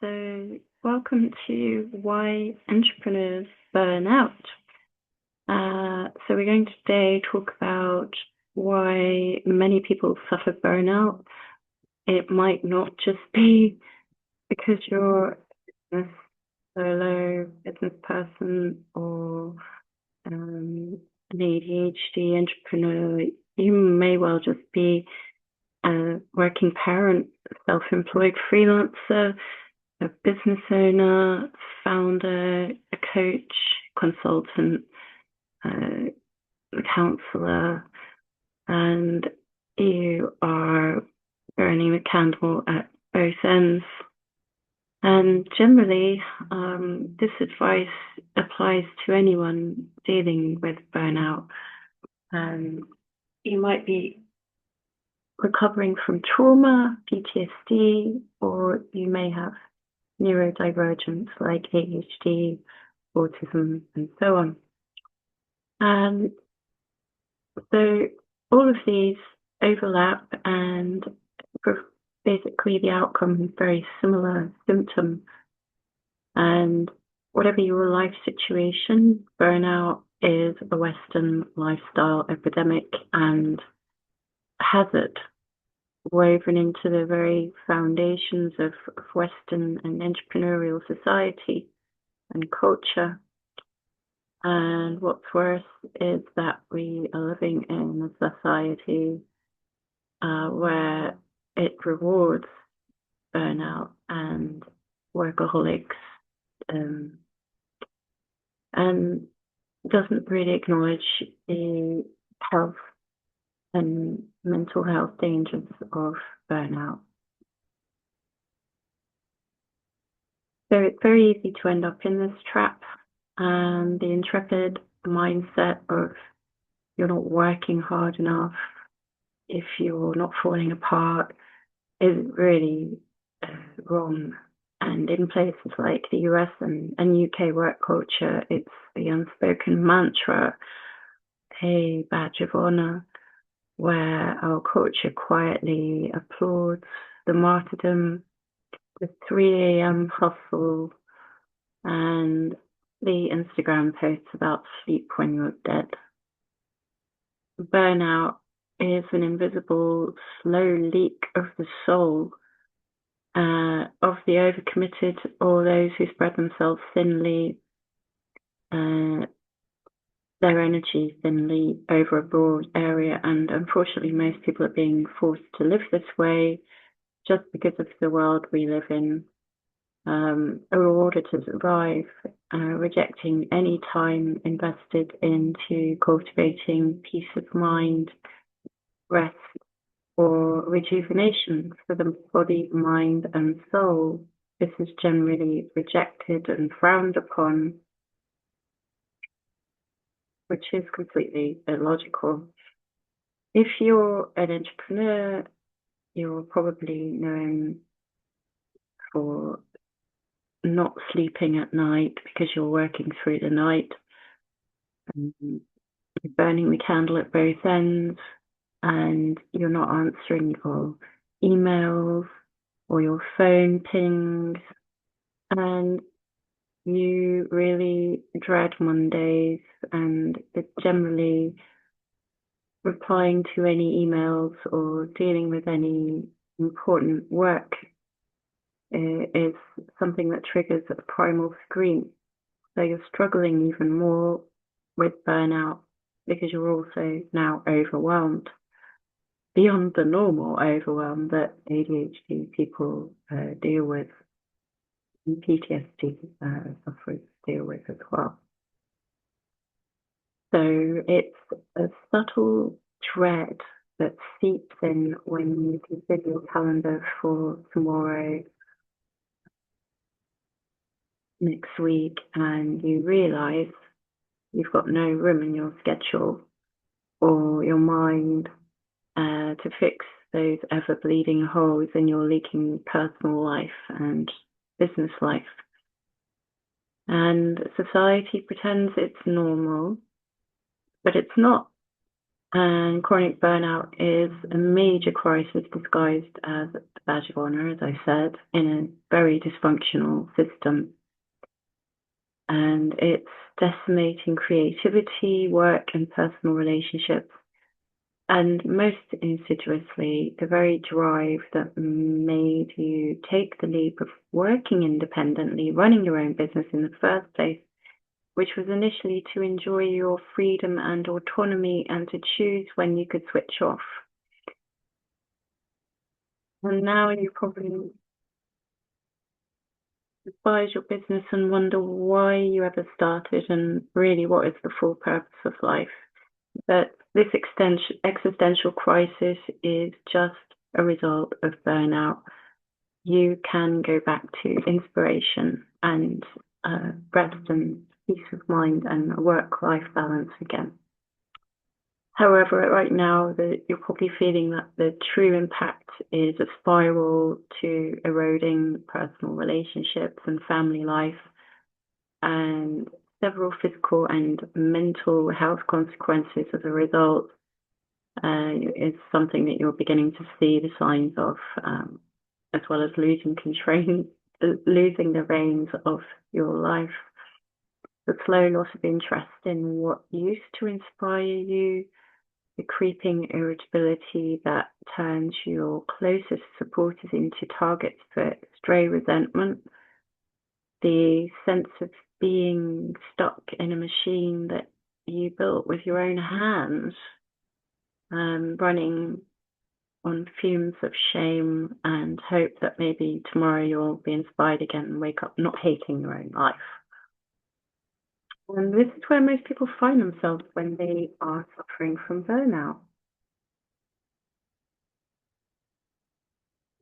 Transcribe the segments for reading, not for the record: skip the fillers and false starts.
So welcome to Why Entrepreneurs Burn Out. So we're going to today talk about why many people suffer burnout. It might not just be because you're a solo business person or an ADHD entrepreneur. You may well just be a working parent, self-employed freelancer, a business owner, founder, a coach, consultant, a counselor, and you are burning the candle at both ends. And generally, this advice applies to anyone dealing with burnout. You might be recovering from trauma, PTSD, or you may have neurodivergence like ADHD, autism, and so on. And so all of these overlap, and basically the outcome is very similar symptom. And whatever your life situation, burnout is a Western lifestyle epidemic and hazard woven into the very foundations of Western and entrepreneurial society and culture. And what's worse is that we are living in a society where it rewards burnout and workaholics and doesn't really acknowledge the health and mental health dangers of burnout. So it's very easy to end up in this trap, and the intrepid mindset of you're not working hard enough, if you're not falling apart, is really wrong. And in places like the US and UK work culture, it's the unspoken mantra, a badge of honor, where our culture quietly applauds the martyrdom, the 3 a.m. hustle, and the Instagram posts about sleep when you're dead. Burnout is an invisible, slow leak of the soul of the overcommitted or those who spread themselves thinly, their energy thinly over a broad area. And unfortunately, most people are being forced to live this way just because of the world we live in. In order to survive, rejecting any time invested into cultivating peace of mind, rest, or rejuvenation for the body, mind, and soul. This is generally rejected and frowned upon, which is completely illogical. If you're an entrepreneur, you're probably known for not sleeping at night because you're working through the night, you're burning the candle at both ends, and you're not answering your emails or your phone pings, and you really dread Mondays, and generally replying to any emails or dealing with any important work is something that triggers a primal scream. So you're struggling even more with burnout because you're also now overwhelmed beyond the normal overwhelm that ADHD people deal with, and PTSD sufferers deal with as well. So it's a subtle dread that seeps in when you consider your calendar for tomorrow, next week, and you realize you've got no room in your schedule or your mind to fix those ever bleeding holes in your leaking personal life and business life. And society pretends it's normal, but it's not. And chronic burnout is a major crisis disguised as a badge of honor, as I said, in a very dysfunctional system. And it's decimating creativity, work, and personal relationships. And most insidiously, the very drive that made you take the leap of working independently, running your own business in the first place, which was initially to enjoy your freedom and autonomy and to choose when you could switch off. And now you probably despise your business and wonder why you ever started and really what is the full purpose of life. But this existential crisis is just a result of burnout. You can go back to inspiration and rest and peace of mind and a work-life balance again. However, right now, you're probably feeling that the true impact is a spiral to eroding personal relationships and family life, and several physical and mental health consequences as a result is something that you're beginning to see the signs of, as well as losing the reins of your life. The slow loss of interest in what used to inspire you, the creeping irritability that turns your closest supporters into targets for stray resentment, the sense of being stuck in a machine that you built with your own hands, running on fumes of shame and hope that maybe tomorrow you'll be inspired again and wake up not hating your own life. And this is where most people find themselves when they are suffering from burnout.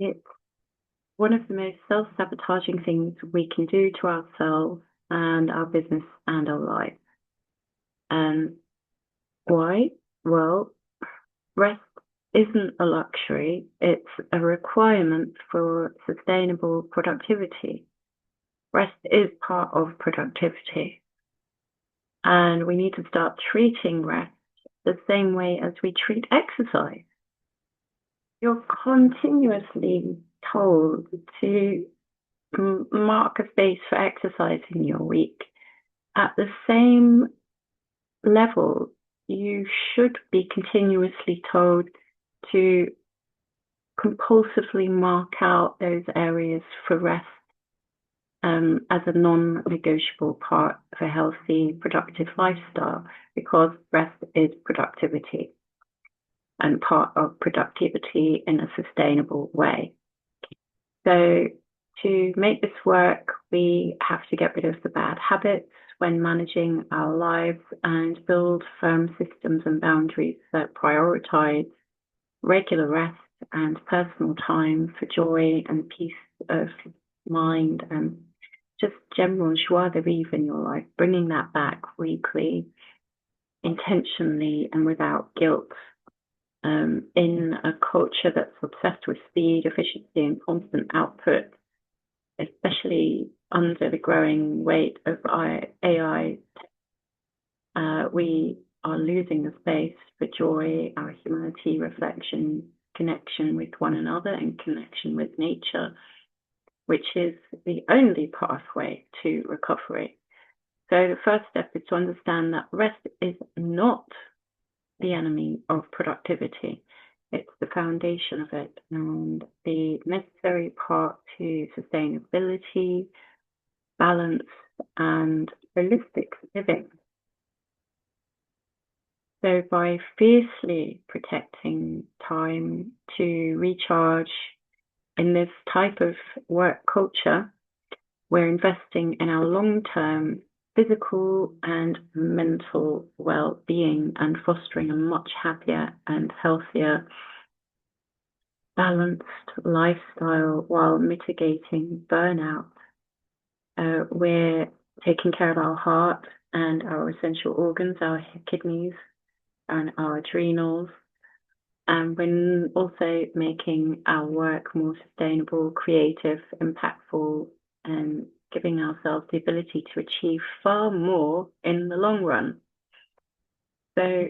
It's one of the most self-sabotaging things we can do to ourselves and our business and our life. And why? Well, rest isn't a luxury, it's a requirement for sustainable productivity. Rest is part of productivity. And we need to start treating rest the same way as we treat exercise. You're continuously told to mark a space for exercise in your week. At the same level, you should be continuously told to compulsively mark out those areas for rest as a non-negotiable part of a healthy, productive lifestyle, because rest is productivity and part of productivity in a sustainable way. So to make this work, we have to get rid of the bad habits when managing our lives and build firm systems and boundaries that prioritize regular rest and personal time for joy and peace of mind and just general joie de vivre in your life, bringing that back weekly, intentionally and without guilt. In a culture that's obsessed with speed, efficiency, and constant output, especially under the growing weight of AI, we are losing the space for joy, our humanity, reflection, connection with one another, and connection with nature, which is the only pathway to recovery. So the first step is to understand that rest is not the enemy of productivity. It's the foundation of it and the necessary part to sustainability, balance, and holistic living. So by fiercely protecting time to recharge in this type of work culture, we're investing in our long-term physical and mental well-being and fostering a much happier and healthier, balanced lifestyle while mitigating burnout. We're taking care of our heart and our essential organs, our kidneys and our adrenals. And we're also making our work more sustainable, creative, impactful, and giving ourselves the ability to achieve far more in the long run. So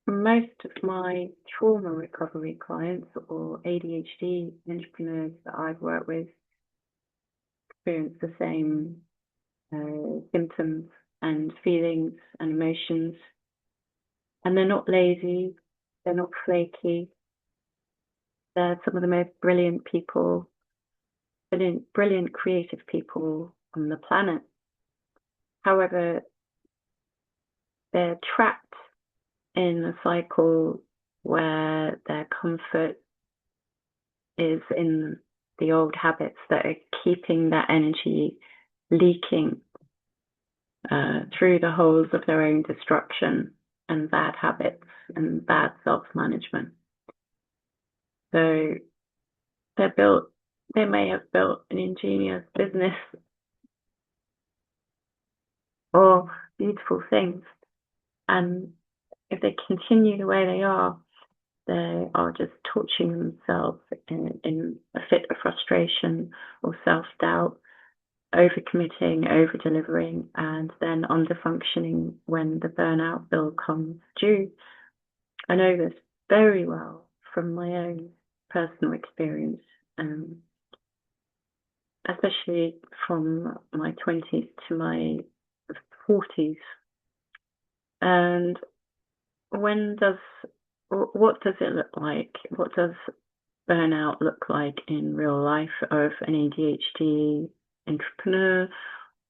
most of my trauma recovery clients or ADHD entrepreneurs that I've worked with experience the same symptoms and feelings and emotions. And they're not lazy, they're not flaky. They're some of the most brilliant people, brilliant creative people on the planet. However, they're trapped in a cycle where their comfort is in the old habits that are keeping that energy leaking through the holes of their own destruction and bad habits and bad self-management. So they may have built an ingenious business or beautiful things, and if they continue the way they are just torturing themselves in a fit of frustration or self-doubt, overcommitting, over-delivering, and then under-functioning when the burnout bill comes due. I know this very well from my own personal experience, especially from my 20s to my 40s. And what does it look like? What does burnout look like in real life of an ADHD entrepreneur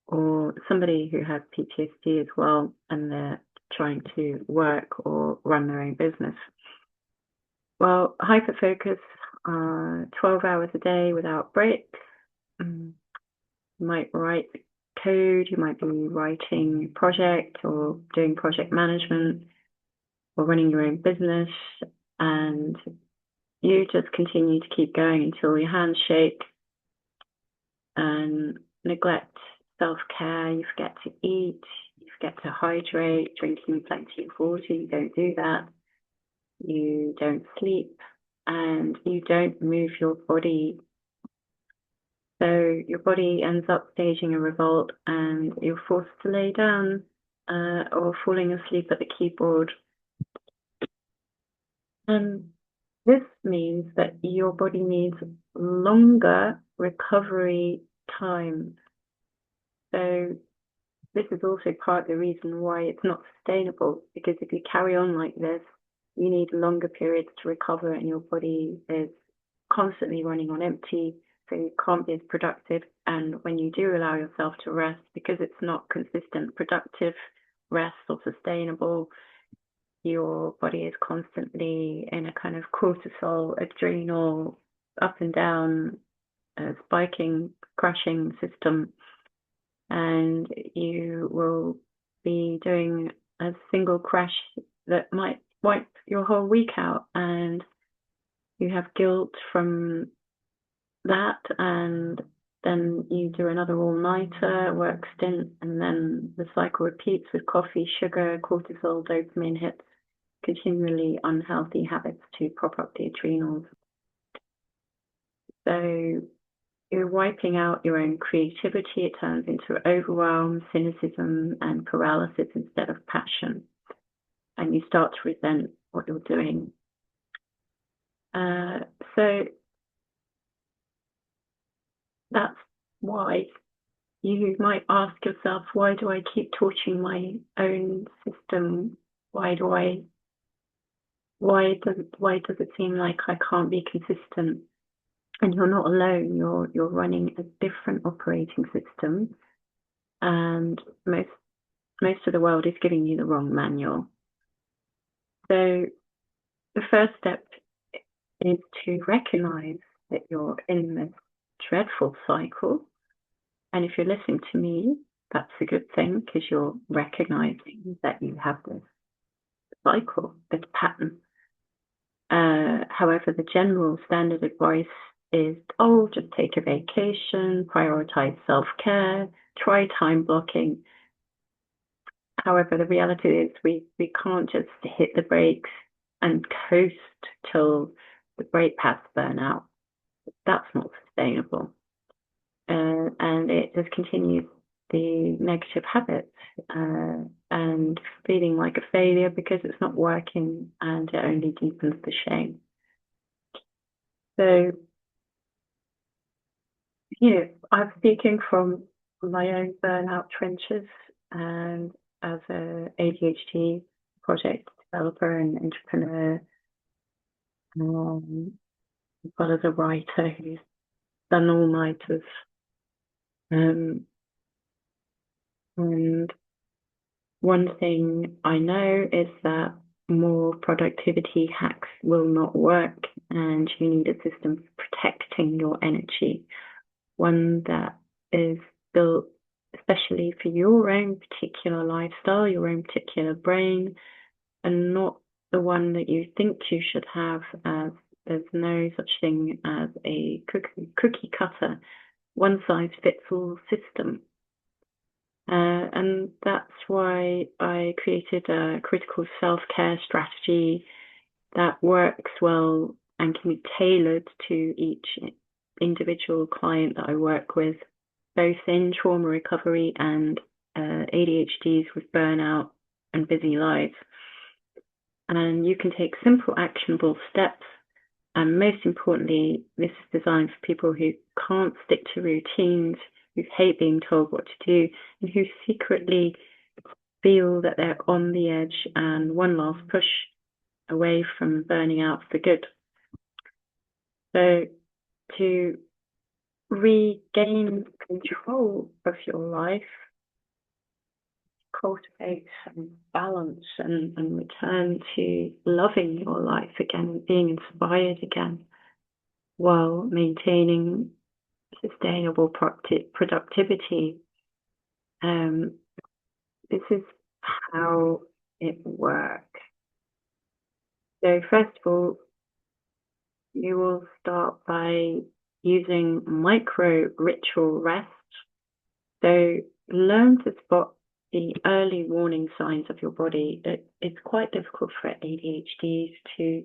or somebody who has PTSD as well and they're trying to work or run their own business? Well, hyperfocus, 12 hours a day without breaks. You might write code, you might be writing a project or doing project management or running your own business, and you just continue to keep going until your hands shake and neglect self-care. You forget to eat, you forget to hydrate, drinking plenty of water, you don't do that. You don't sleep and you don't move your body. So your body ends up staging a revolt and you're forced to lay down or falling asleep at the keyboard. And this means that your body needs longer recovery time. So this is also part of the reason why it's not sustainable, because if you carry on like this, you need longer periods to recover and your body is constantly running on empty, so you can't be as productive. And when you do allow yourself to rest, because it's not consistent, productive rest or sustainable, your body is constantly in a kind of cortisol, adrenal, up and down, spiking, crashing system. And you will be doing a single crash that might wipe your whole week out. And you have guilt from that. And then you do another all-nighter, work stint, and then the cycle repeats with coffee, sugar, cortisol, dopamine hits, continually unhealthy habits to prop up the adrenals. So you're wiping out your own creativity. It turns into overwhelm, cynicism, and paralysis instead of passion. And you start to resent what you're doing. So that's why you might ask yourself, why do I keep torturing my own system? Why does it seem like I can't be consistent? And you're not alone. You're running a different operating system, and most of the world is giving you the wrong manual. So the first step is to recognize that you're in this dreadful cycle. And if you're listening to me, that's a good thing, because you're recognizing that you have this cycle, this pattern. However, the general standard advice is, just take a vacation, prioritize self-care, try time blocking. However, the reality is we can't just hit the brakes and coast till the brake pads burn out. That's not sustainable. And it just continues the negative habits and feeling like a failure because it's not working, and it only deepens the shame. So, I'm speaking from my own burnout trenches, and as a ADHD project developer and entrepreneur, as well as a writer who's done all-nighters. And one thing I know is that more productivity hacks will not work, and you need a system for protecting your energy, one that is built especially for your own particular lifestyle, your own particular brain, and not the one that you think you should have, as there's no such thing as a cookie cutter, one-size-fits-all system. And that's why I created a critical self-care strategy that works well and can be tailored to each individual client that I work with, both in trauma recovery and ADHDs with burnout and busy lives. And you can take simple, actionable steps. And most importantly, this is designed for people who can't stick to routines, who hate being told what to do, and who secretly feel that they're on the edge and one last push away from burning out for good. So to regain control of your life, cultivate some balance and return to loving your life again and being inspired again while maintaining sustainable productivity. This is how it works. So first of all, you will start by using micro ritual rest. So learn to spot the early warning signs of your body. It's quite difficult for ADHDs to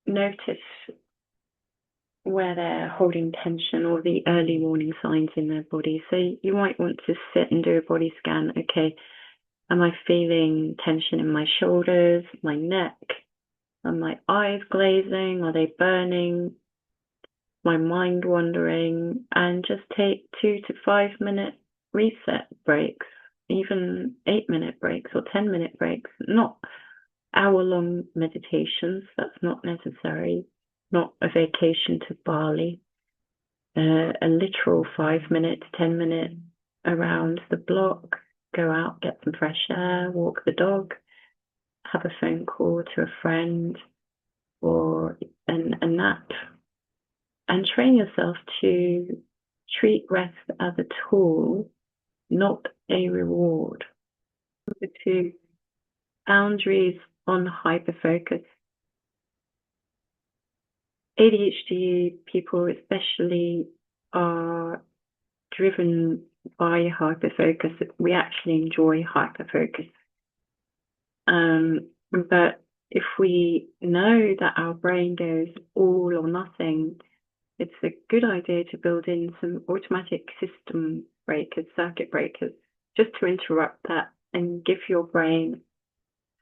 notice where they're holding tension or the early warning signs in their body. So you might want to sit and do a body scan. Okay, am I feeling tension in my shoulders, my neck? Are my eyes glazing? Are they burning? My mind wandering? And just take 2 to 5 minute reset breaks, even 8-minute breaks or 10-minute breaks, not hour-long meditations. That's not necessary. Not a vacation to Bali. A literal 5-minute, 10-minute around the block, go out, get some fresh air, walk the dog, have a phone call to a friend, or a nap, and train yourself to treat rest as a tool, not a reward. Number 2, boundaries on hyperfocus. ADHD people especially are driven by hyperfocus. We actually enjoy hyperfocus. But if we know that our brain goes all or nothing, it's a good idea to build in some automatic system breakers, circuit breakers, just to interrupt that and give your brain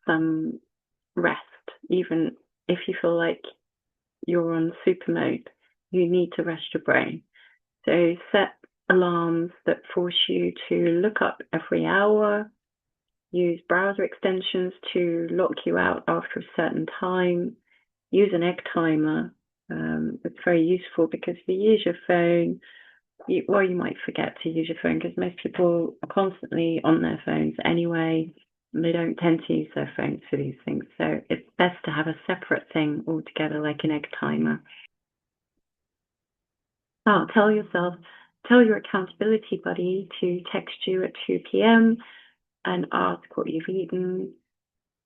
some rest. Even if you feel like you're on super mode, you need to rest your brain. So set alarms that force you to look up every hour. Use browser extensions to lock you out after a certain time. Use an egg timer. It's very useful because if you use your phone, you might forget to use your phone because most people are constantly on their phones anyway, and they don't tend to use their phones for these things. So it's best to have a separate thing altogether, like an egg timer. Tell your accountability buddy to text you at 2 p.m. and ask what you've eaten,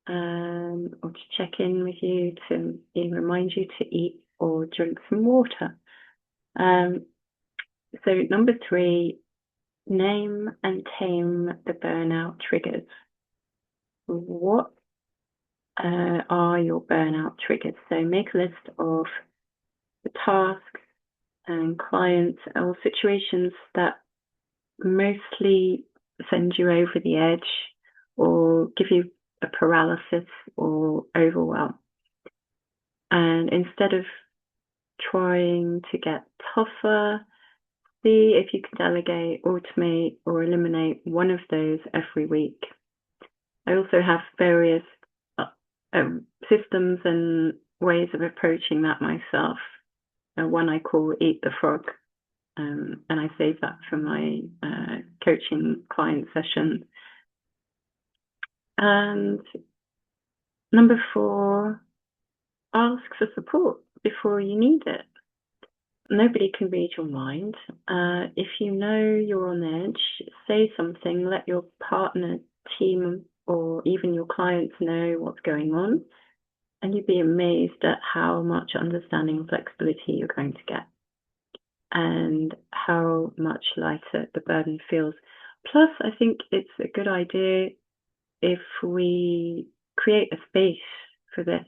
or to check in with you to remind you to eat or drink some water. So number 3, name and tame the burnout triggers. What are your burnout triggers? So make a list of the tasks and clients or situations that mostly send you over the edge or give you a paralysis or overwhelm. And instead of trying to get tougher, see if you can delegate, automate, or eliminate one of those every week. I also have various systems and ways of approaching that myself. One I call Eat the Frog, and I save that for my coaching client session. And number 4, ask for support before you need it. Nobody can read your mind. If you know you're on edge, say something, let your partner, team, or even your clients know what's going on, and you'd be amazed at how much understanding and flexibility you're going to get and how much lighter the burden feels. Plus, I think it's a good idea if we create a space for this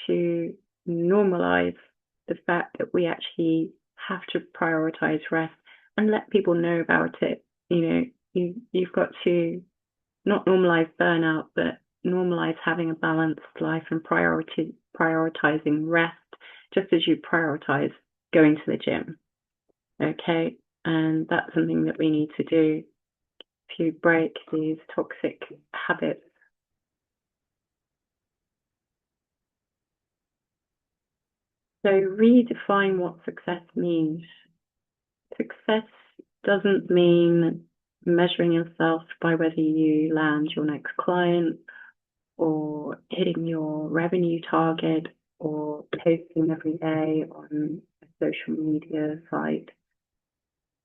to normalize the fact that we actually have to prioritize rest and let people know about it. You've got to not normalize burnout, but normalize having a balanced life and prioritizing rest, just as you prioritize going to the gym. Okay, and that's something that we need to do to break these toxic habits. So redefine what success means. Success doesn't mean measuring yourself by whether you land your next client or hitting your revenue target or posting every day on a social media site.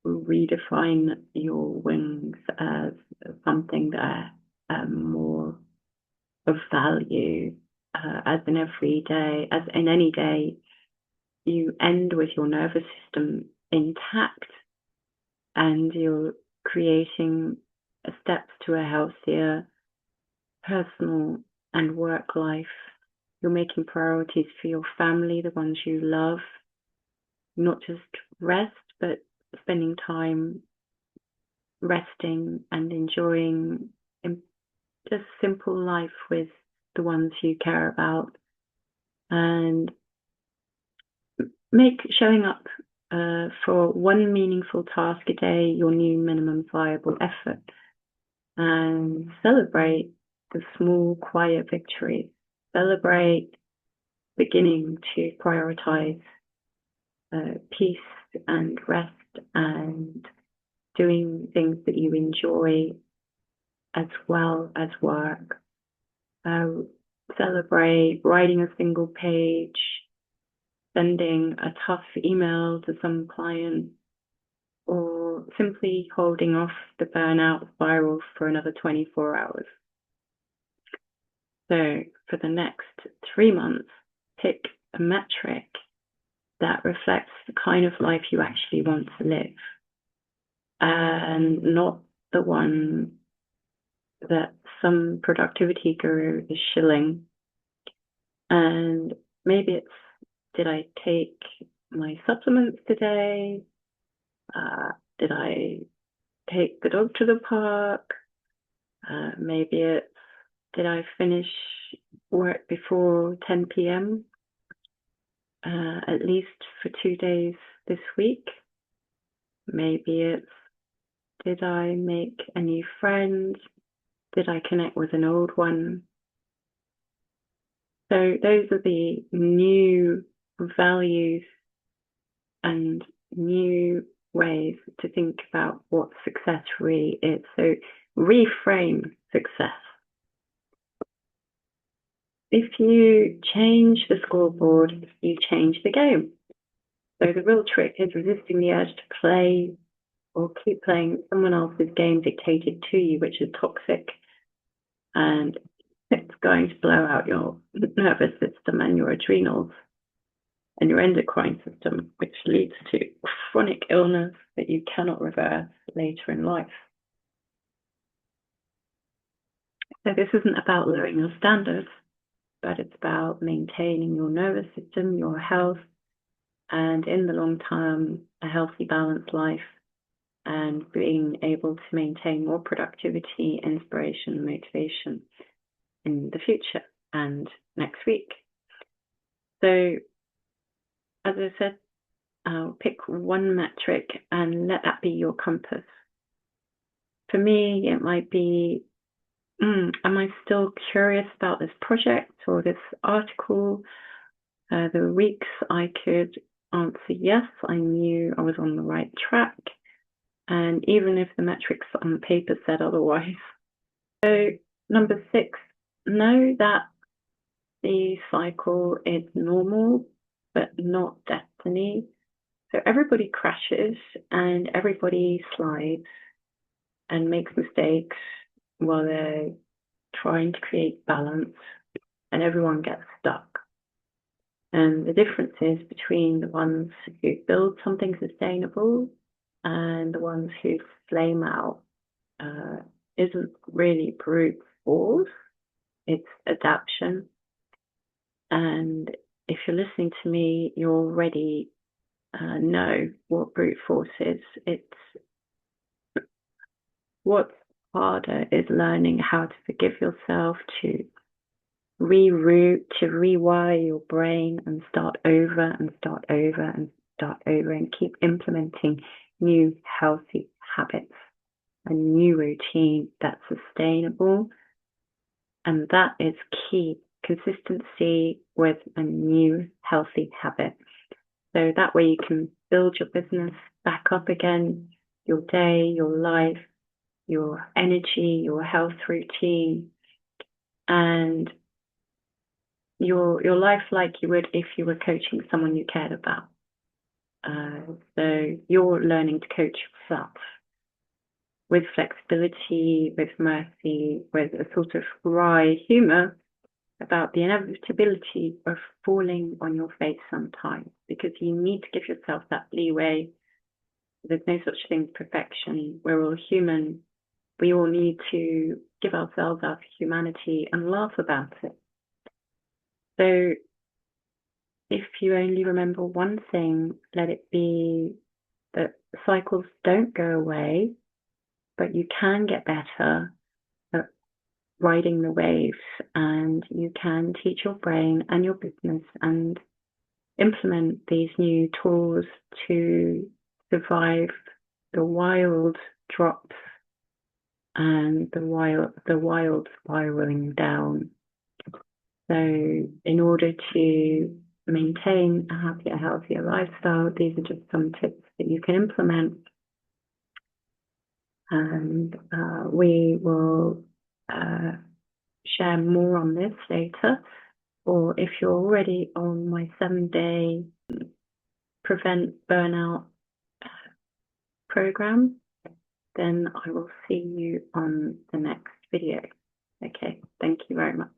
Redefine your wins as something that more of value, as in every day, as in any day, you end with your nervous system intact and you're creating steps to a healthier personal and work life. You're making priorities for your family, the ones you love, not just rest, but spending time resting and enjoying just simple life with the ones you care about. And make showing up for one meaningful task a day your new minimum viable effort, and celebrate the small, quiet victories. Celebrate beginning to prioritize peace and rest and doing things that you enjoy as well as work. Celebrate writing a single page, sending a tough email to some client, or simply holding off the burnout spiral for another 24 hours. So for the next 3 months, pick a metric that reflects the kind of life you actually want to live, and not the one that some productivity guru is shilling. And maybe it's, did I take my supplements today? Did I take the dog to the park? Maybe it's, did I finish work before 10 p.m. At least for 2 days this week? Maybe it's, did I make a new friend? Did I connect with an old one? So those are the new values and new ways to think about what success really is. So reframe success. If you change the scoreboard, you change the game. So the real trick is resisting the urge to play or keep playing someone else's game dictated to you, which is toxic. And it's going to blow out your nervous system and your adrenals and your endocrine system, which leads to chronic illness that you cannot reverse later in life. So this isn't about lowering your standards, but it's about maintaining your nervous system, your health, and in the long term, a healthy, balanced life. and being able to maintain more productivity, inspiration, motivation in the future and next week. So, as I said, pick one metric and let that be your compass. For me, it might be, am I still curious about this project or this article? There were weeks I could answer yes, I knew I was on the right track, and even if the metrics on the paper said otherwise. So, number 6, know that the cycle is normal, but not destiny. So everybody crashes and everybody slides and makes mistakes while they're trying to create balance, and everyone gets stuck. And the difference is between the ones who build something sustainable and the ones who flame out isn't really brute force, it's adaptation. And if you're listening to me, you already know what brute force is. What's harder is learning how to forgive yourself, to reroute, to rewire your brain and start over and start over and start over and keep implementing new healthy habits, a new routine that's sustainable. And that is key, consistency with a new healthy habit. So that way you can build your business back up again, your day, your life, your energy, your health routine, and your life like you would if you were coaching someone you cared about. So you're learning to coach yourself with flexibility, with mercy, with a sort of wry humor about the inevitability of falling on your face sometimes, because you need to give yourself that leeway. There's no such thing as perfection. We're all human. We all need to give ourselves our humanity and laugh about it. So if you only remember one thing, let it be that cycles don't go away, but you can get better at riding the waves, and you can teach your brain and your business and implement these new tools to survive the wild drops and the wild spiraling down. So in order to maintain a happier, healthier lifestyle, these are just some tips that you can implement. And we will share more on this later. Or if you're already on my 7-day Prevent Burnout program, then I will see you on the next video. Okay, thank you very much.